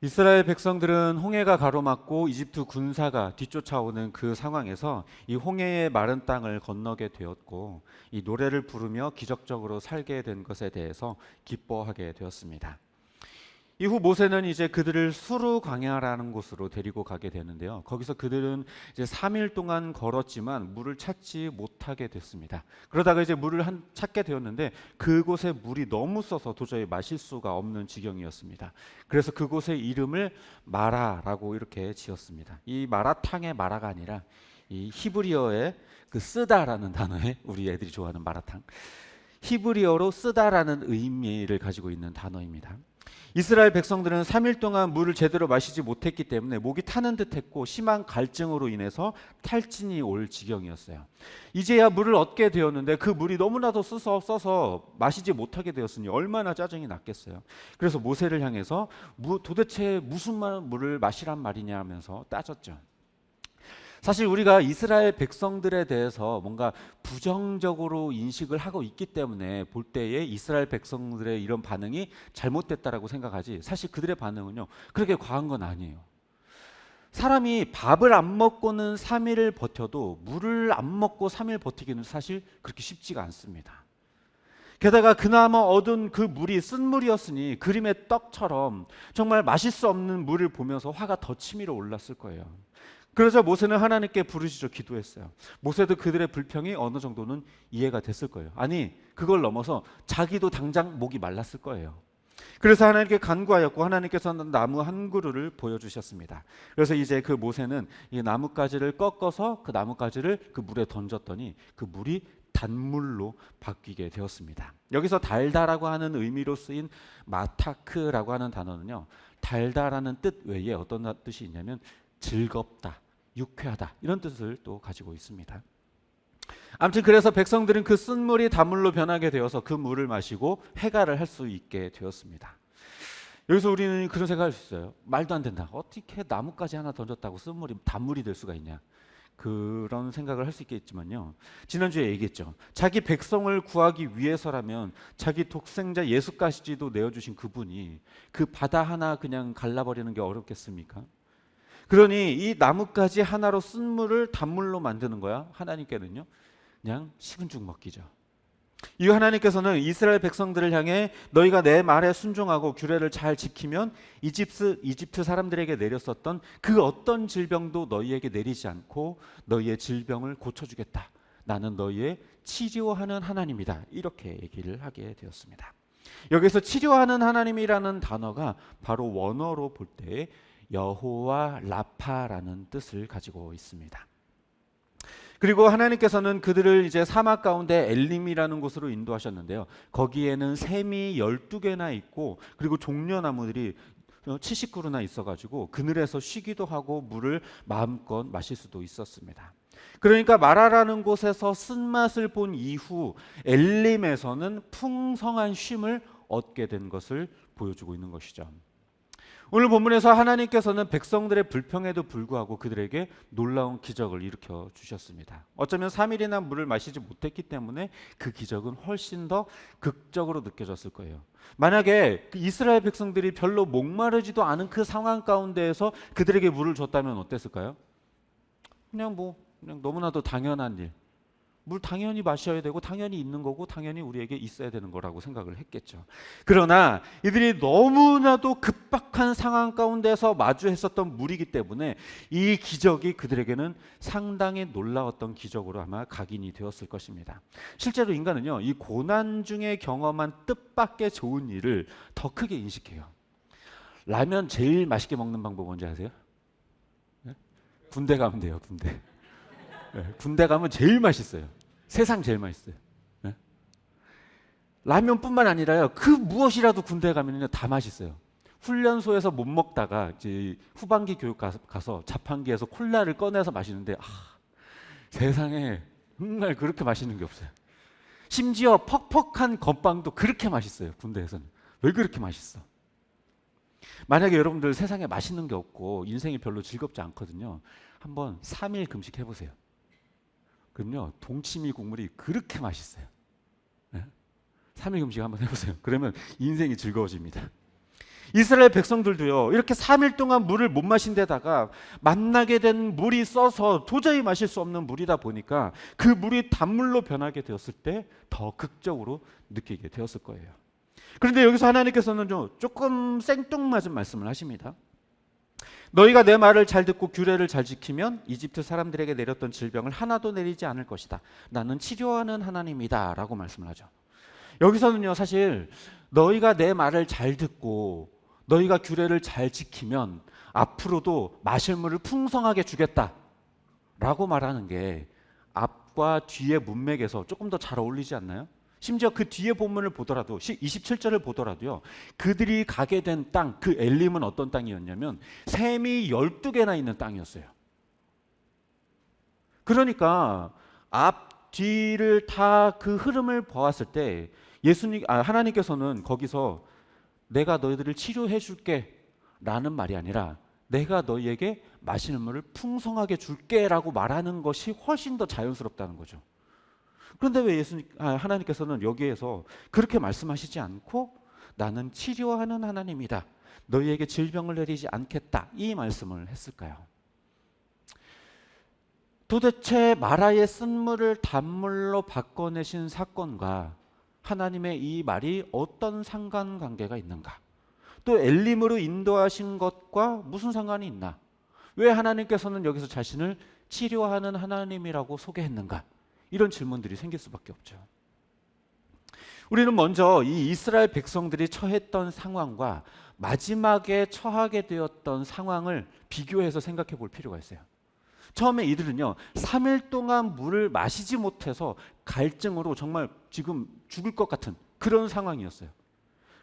이스라엘 백성들은 홍해가 가로막고 이집트 군사가 뒤쫓아오는 그 상황에서 이 홍해의 마른 땅을 건너게 되었고, 이 노래를 부르며 기적적으로 살게 된 것에 대해서 기뻐하게 되었습니다. 이후 모세는 이제 그들을 수르 광야라는 곳으로 데리고 가게 되는데요. 거기서 그들은 이제 3일 동안 걸었지만 물을 찾지 못하게 됐습니다. 그러다가 이제 물을 찾게 되었는데 그곳에 물이 너무 써서 도저히 마실 수가 없는 지경이었습니다. 그래서 그곳의 이름을 마라라고 이렇게 지었습니다. 이 마라탕의 마라가 아니라 이 히브리어의 그 쓰다라는 단어에, 우리 애들이 좋아하는 마라탕, 히브리어로 쓰다라는 의미를 가지고 있는 단어입니다. 이스라엘 백성들은 3일 동안 물을 제대로 마시지 못했기 때문에 목이 타는 듯했고 심한 갈증으로 인해서 탈진이 올 지경이었어요. 이제야 물을 얻게 되었는데 그 물이 너무나도 써서 마시지 못하게 되었으니 얼마나 짜증이 났겠어요. 그래서 모세를 향해서 도대체 무슨 물을 마시란 말이냐 하면서 따졌죠. 사실 우리가 이스라엘 백성들에 대해서 뭔가 부정적으로 인식을 하고 있기 때문에 볼 때에 이스라엘 백성들의 이런 반응이 잘못됐다라고 생각하지, 사실 그들의 반응은요 그렇게 과한 건 아니에요. 사람이 밥을 안 먹고는 3일을 버텨도 물을 안 먹고 3일 버티기는 사실 그렇게 쉽지가 않습니다. 게다가 그나마 얻은 그 물이 쓴 물이었으니 그림의 떡처럼 정말 마실 수 없는 물을 보면서 화가 더 치밀어 올랐을 거예요. 그러자 모세는 하나님께 부르짖어 기도했어요. 모세도 그들의 불평이 어느 정도는 이해가 됐을 거예요. 아니, 그걸 넘어서 자기도 당장 목이 말랐을 거예요. 그래서 하나님께 간구하였고 하나님께서는 나무 한 그루를 보여주셨습니다. 그래서 이제 그 모세는 이 나뭇가지를 꺾어서 그 나뭇가지를 그 물에 던졌더니 그 물이 단물로 바뀌게 되었습니다. 여기서 달다라고 하는 의미로 쓰인 마타크라고 하는 단어는요, 달다라는 뜻 외에 어떤 뜻이 있냐면 즐겁다, 유쾌하다, 이런 뜻을 또 가지고 있습니다. 아무튼 그래서 백성들은 그 쓴 물이 단물로 변하게 되어서 그 물을 마시고 해갈을 할 수 있게 되었습니다. 여기서 우리는 그런 생각할 수 있어요. 말도 안 된다. 어떻게 나뭇가지 하나 던졌다고 쓴 물이 단물이 될 수가 있냐. 그런 생각을 할 수 있겠지만요, 지난주에 얘기했죠. 자기 백성을 구하기 위해서라면 자기 독생자 예수까지도 내어주신 그분이 그 바다 하나 그냥 갈라버리는 게 어렵겠습니까? 그러니 이 나뭇가지 하나로 쓴 물을 단물로 만드는 거야. 하나님께는요 그냥 식은 죽 먹기죠. 이 하나님께서는 이스라엘 백성들을 향해 너희가 내 말에 순종하고 규례를 잘 지키면 이집트 사람들에게 내렸었던 그 어떤 질병도 너희에게 내리지 않고 너희의 질병을 고쳐주겠다. 나는 너희의 치료하는 하나님이다. 이렇게 얘기를 하게 되었습니다. 여기서 치료하는 하나님이라는 단어가 바로 원어로 볼 때 여호와 라파라는 뜻을 가지고 있습니다. 그리고 하나님께서는 그들을 이제 사막 가운데 엘림이라는 곳으로 인도하셨는데요. 거기에는 샘이 12개나 있고 그리고 종려나무들이 70그루나 있어가지고 그늘에서 쉬기도 하고 물을 마음껏 마실 수도 있었습니다. 그러니까 마라라는 곳에서 쓴맛을 본 이후 엘림에서는 풍성한 쉼을 얻게 된 것을 보여주고 있는 것이죠. 오늘 본문에서 하나님께서는 백성들의 불평에도 불구하고 그들에게 놀라운 기적을 일으켜 주셨습니다. 어쩌면 3일이나 물을 마시지 못했기 때문에 그 기적은 훨씬 더 극적으로 느껴졌을 거예요. 만약에 그 이스라엘 백성들이 별로 목마르지도 않은 그 상황 가운데에서 그들에게 물을 줬다면 어땠을까요? 그냥 너무나도 당연한 일. 물 당연히 마셔야 되고 당연히 있는 거고 당연히 우리에게 있어야 되는 거라고 생각을 했겠죠. 그러나 이들이 너무나도 급박한 상황 가운데서 마주했었던 물이기 때문에 이 기적이 그들에게는 상당히 놀라웠던 기적으로 아마 각인이 되었을 것입니다. 실제로 인간은요, 이 고난 중에 경험한 뜻밖의 좋은 일을 더 크게 인식해요. 라면 제일 맛있게 먹는 방법 뭔지 아세요? 네? 군대 가면 돼요. 군대. 네, 군대 가면 제일 맛있어요. 세상 제일 맛있어요. 네? 라면뿐만 아니라요, 그 무엇이라도 군대 가면요 다 맛있어요. 훈련소에서 못 먹다가 이제 후반기 교육 가서 자판기에서 콜라를 꺼내서 마시는데 세상에 정말 그렇게 맛있는 게 없어요. 심지어 퍽퍽한 건빵도 그렇게 맛있어요. 군대에서는. 왜 그렇게 맛있어? 만약에 여러분들 세상에 맛있는 게 없고 인생이 별로 즐겁지 않거든요, 한번 3일 금식 해보세요. 그럼요, 동치미 국물이 그렇게 맛있어요. 네? 3일 금식 한번 해보세요. 그러면 인생이 즐거워집니다. 이스라엘 백성들도요, 이렇게 3일 동안 물을 못 마신 데다가 만나게 된 물이 써서 도저히 마실 수 없는 물이다 보니까 그 물이 단물로 변하게 되었을 때 더 극적으로 느끼게 되었을 거예요. 그런데 여기서 하나님께서는 조금 생뚱맞은 말씀을 하십니다. 너희가 내 말을 잘 듣고 규례를 잘 지키면 이집트 사람들에게 내렸던 질병을 하나도 내리지 않을 것이다. 나는 치료하는 하나님이다 라고 말씀을 하죠. 여기서는요, 사실 너희가 내 말을 잘 듣고 너희가 규례를 잘 지키면 앞으로도 마실 물을 풍성하게 주겠다 라고 말하는 게 앞과 뒤의 문맥에서 조금 더 잘 어울리지 않나요? 심지어 그 뒤에 본문을 보더라도 27절을 보더라도요, 그들이 가게 된 땅, 그 엘림은 어떤 땅이었냐면 샘이 12개나 있는 땅이었어요. 그러니까 앞 뒤를 다 그 흐름을 보았을 때 하나님께서는 거기서 내가 너희들을 치료해 줄게 라는 말이 아니라 내가 너희에게 마시는 물을 풍성하게 줄게 라고 말하는 것이 훨씬 더 자연스럽다는 거죠. 그런데 왜 하나님께서는 여기에서 그렇게 말씀하시지 않고 나는 치료하는 하나님이다, 너희에게 질병을 내리지 않겠다, 이 말씀을 했을까요? 도대체 마라의 쓴물을 단물로 바꿔내신 사건과 하나님의 이 말이 어떤 상관관계가 있는가? 또 엘림으로 인도하신 것과 무슨 상관이 있나? 왜 하나님께서는 여기서 자신을 치료하는 하나님이라고 소개했는가? 이런 질문들이 생길 수밖에 없죠. 우리는 먼저 이 이스라엘 백성들이 처했던 상황과 마지막에 처하게 되었던 상황을 비교해서 생각해 볼 필요가 있어요. 처음에 이들은요, 3일 동안 물을 마시지 못해서 갈증으로 정말 지금 죽을 것 같은 그런 상황이었어요.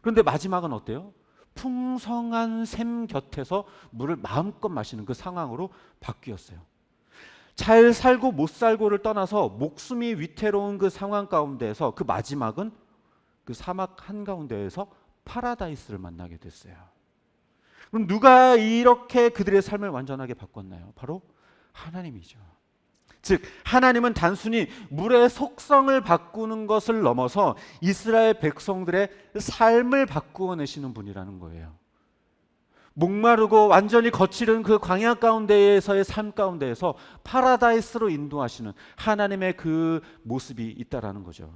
그런데 마지막은 어때요? 풍성한 샘 곁에서 물을 마음껏 마시는 그 상황으로 바뀌었어요. 잘 살고 못 살고를 떠나서 목숨이 위태로운 그 상황 가운데에서 그 마지막은 그 사막 한가운데에서 파라다이스를 만나게 됐어요. 그럼 누가 이렇게 그들의 삶을 완전하게 바꿨나요? 바로 하나님이죠. 즉 하나님은 단순히 물의 속성을 바꾸는 것을 넘어서 이스라엘 백성들의 삶을 바꾸어 내시는 분이라는 거예요. 목마르고 완전히 거칠은 그 광야 가운데에서의 삶 가운데에서 파라다이스로 인도하시는 하나님의 그 모습이 있다라는 거죠.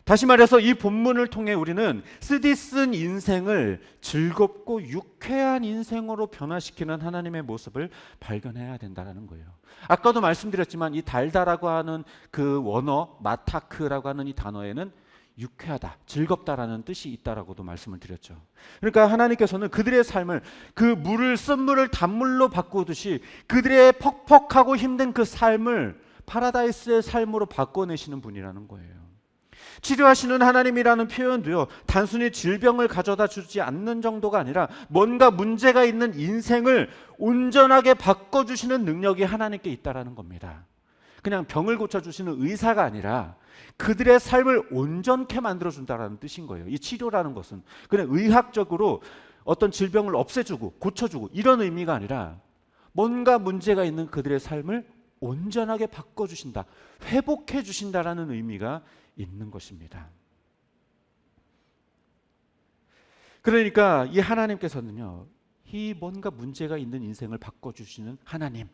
다시 말해서 이 본문을 통해 우리는 쓰디쓴 인생을 즐겁고 유쾌한 인생으로 변화시키는 하나님의 모습을 발견해야 된다는 거예요. 아까도 말씀드렸지만 이 달다라고 하는 그 원어 마타크라고 하는 이 단어에는 유쾌하다, 즐겁다라는 뜻이 있다라고도 말씀을 드렸죠. 그러니까 하나님께서는 그들의 삶을 그 물을 쓴물을 단물로 바꾸듯이 그들의 퍽퍽하고 힘든 그 삶을 파라다이스의 삶으로 바꿔내시는 분이라는 거예요. 치료하시는 하나님이라는 표현도요, 단순히 질병을 가져다 주지 않는 정도가 아니라 뭔가 문제가 있는 인생을 온전하게 바꿔주시는 능력이 하나님께 있다라는 겁니다. 그냥 병을 고쳐주시는 의사가 아니라 그들의 삶을 온전케 만들어준다라는 뜻인 거예요. 이 치료라는 것은 그냥 의학적으로 어떤 질병을 없애주고 고쳐주고 이런 의미가 아니라 뭔가 문제가 있는 그들의 삶을 온전하게 바꿔주신다, 회복해 주신다라는 의미가 있는 것입니다. 그러니까 이 하나님께서는요, 이 뭔가 문제가 있는 인생을 바꿔주시는 하나님,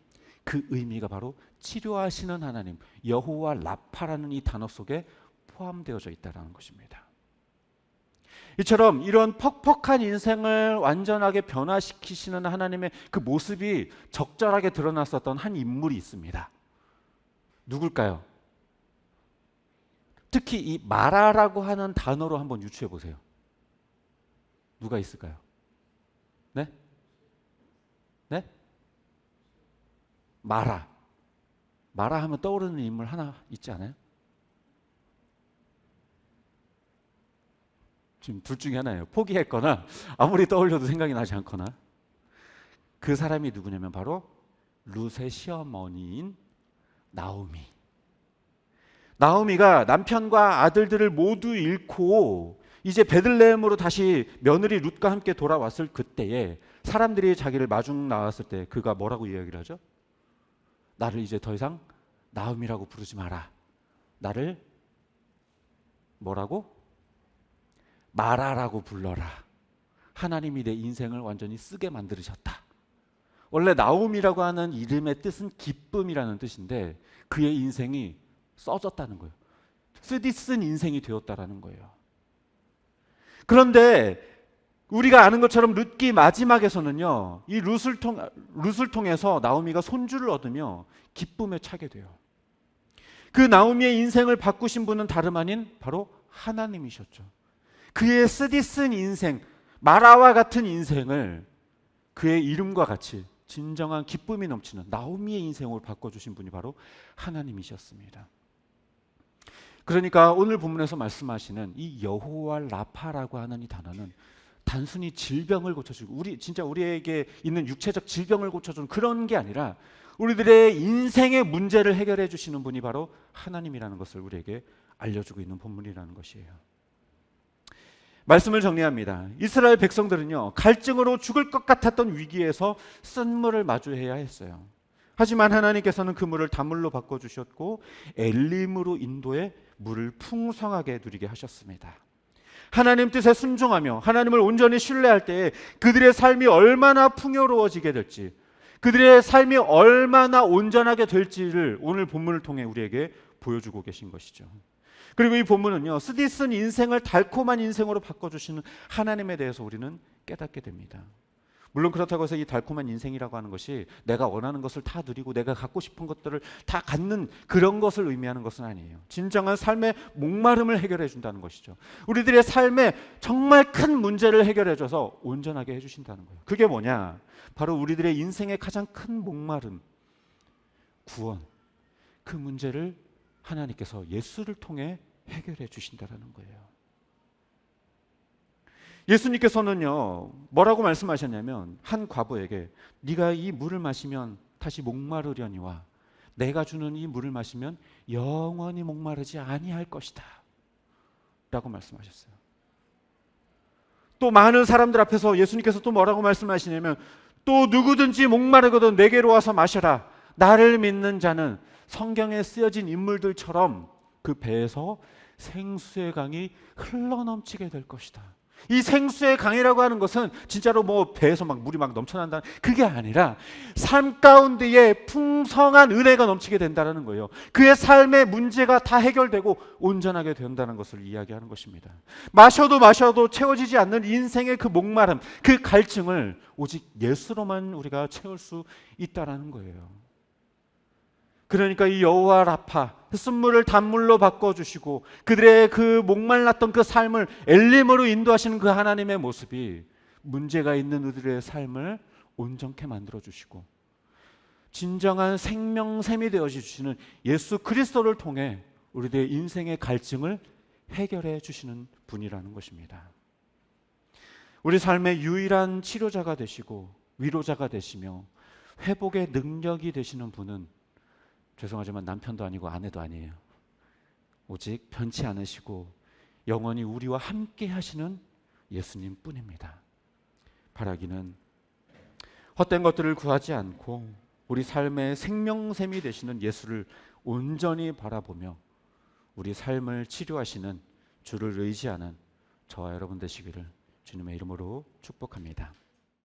그 의미가 바로 치료하시는 하나님, 여호와 라파라는 이 단어 속에 포함되어져 있다는 것입니다. 이처럼 이런 퍽퍽한 인생을 완전하게 변화시키시는 하나님의 그 모습이 적절하게 드러났었던 한 인물이 있습니다. 누굴까요? 특히 이 마라라고 하는 단어로 한번 유추해 보세요. 누가 있을까요? 네? 네? 마라. 마라 하면 떠오르는 인물 하나 있지 않아요? 지금 둘 중에 하나예요. 포기했거나 아무리 떠올려도 생각이 나지 않거나. 그 사람이 누구냐면 바로 룻의 시어머니인 나오미. 나오미가 남편과 아들들을 모두 잃고 이제 베들레헴으로 다시 며느리 룻과 함께 돌아왔을 그때에 사람들이 자기를 마중 나왔을 때 그가 뭐라고 이야기를 하죠? 나를 이제 더 이상 나오미라고 부르지 마라. 나를 뭐라고? 마라라고 불러라. 하나님이 내 인생을 완전히 쓰게 만들으셨다. 원래 나옴이라고 하는 이름의 뜻은 기쁨이라는 뜻인데 그의 인생이 써졌다는 거예요. 쓰디쓴 인생이 되었다라는 거예요. 그런데 우리가 아는 것처럼 룻기 마지막에서는요, 이 룻을 통해서 나오미가 손주를 얻으며 기쁨에 차게 돼요. 그 나오미의 인생을 바꾸신 분은 다름 아닌 바로 하나님이셨죠. 그의 쓰디쓴 인생, 마라와 같은 인생을 그의 이름과 같이 진정한 기쁨이 넘치는 나오미의 인생으로 바꿔주신 분이 바로 하나님이셨습니다. 그러니까 오늘 본문에서 말씀하시는 이 여호와 라파라고 하는 이 단어는 단순히 질병을 고쳐주고 진짜 우리에게 있는 육체적 질병을 고쳐주는 그런 게 아니라 우리들의 인생의 문제를 해결해 주시는 분이 바로 하나님이라는 것을 우리에게 알려주고 있는 본문이라는 것이에요. 말씀을 정리합니다. 이스라엘 백성들은요, 갈증으로 죽을 것 같았던 위기에서 쓴물을 마주해야 했어요. 하지만 하나님께서는 그 물을 단물로 바꿔주셨고 엘림으로 인도해 물을 풍성하게 누리게 하셨습니다. 하나님 뜻에 순종하며 하나님을 온전히 신뢰할 때에 그들의 삶이 얼마나 풍요로워지게 될지, 그들의 삶이 얼마나 온전하게 될지를 오늘 본문을 통해 우리에게 보여주고 계신 것이죠. 그리고 이 본문은요, 쓰디쓴 인생을 달콤한 인생으로 바꿔주시는 하나님에 대해서 우리는 깨닫게 됩니다. 물론 그렇다고 해서 이 달콤한 인생이라고 하는 것이 내가 원하는 것을 다 누리고 내가 갖고 싶은 것들을 다 갖는 그런 것을 의미하는 것은 아니에요. 진정한 삶의 목마름을 해결해 준다는 것이죠. 우리들의 삶에 정말 큰 문제를 해결해 줘서 온전하게 해주신다는 거예요. 그게 뭐냐? 바로 우리들의 인생의 가장 큰 목마름, 구원, 그 문제를 하나님께서 예수를 통해 해결해 주신다는 거예요. 예수님께서는요, 뭐라고 말씀하셨냐면 한 과부에게 네가 이 물을 마시면 다시 목마르려니와 내가 주는 이 물을 마시면 영원히 목마르지 아니할 것이다 라고 말씀하셨어요. 또 많은 사람들 앞에서 예수님께서 또 뭐라고 말씀하시냐면 또 누구든지 목마르거든 내게로 와서 마셔라. 나를 믿는 자는 성경에 쓰여진 인물들처럼 그 배에서 생수의 강이 흘러넘치게 될 것이다. 이 생수의 강이라고 하는 것은 진짜로 뭐 배에서 막 물이 막 넘쳐난다, 그게 아니라 삶 가운데에 풍성한 은혜가 넘치게 된다는 거예요. 그의 삶의 문제가 다 해결되고 온전하게 된다는 것을 이야기하는 것입니다. 마셔도 채워지지 않는 인생의 그 목마름, 그 갈증을 오직 예수로만 우리가 채울 수 있다는 거예요. 그러니까 이 여호와 라파, 쓴물을 단물로 바꿔주시고 그들의 그 목말랐던 그 삶을 엘림으로 인도하시는 그 하나님의 모습이 문제가 있는 우리들의 삶을 온전케 만들어주시고 진정한 생명샘이 되어주시는 예수 그리스도를 통해 우리들의 인생의 갈증을 해결해 주시는 분이라는 것입니다. 우리 삶의 유일한 치료자가 되시고 위로자가 되시며 회복의 능력이 되시는 분은 죄송하지만 남편도 아니고 아내도 아니에요. 오직 변치 않으시고 영원히 우리와 함께 하시는 예수님 뿐입니다. 바라기는 헛된 것들을 구하지 않고 우리 삶의 생명샘이 되시는 예수를 온전히 바라보며 우리 삶을 치료하시는 주를 의지하는 저와 여러분 되시기를 주님의 이름으로 축복합니다.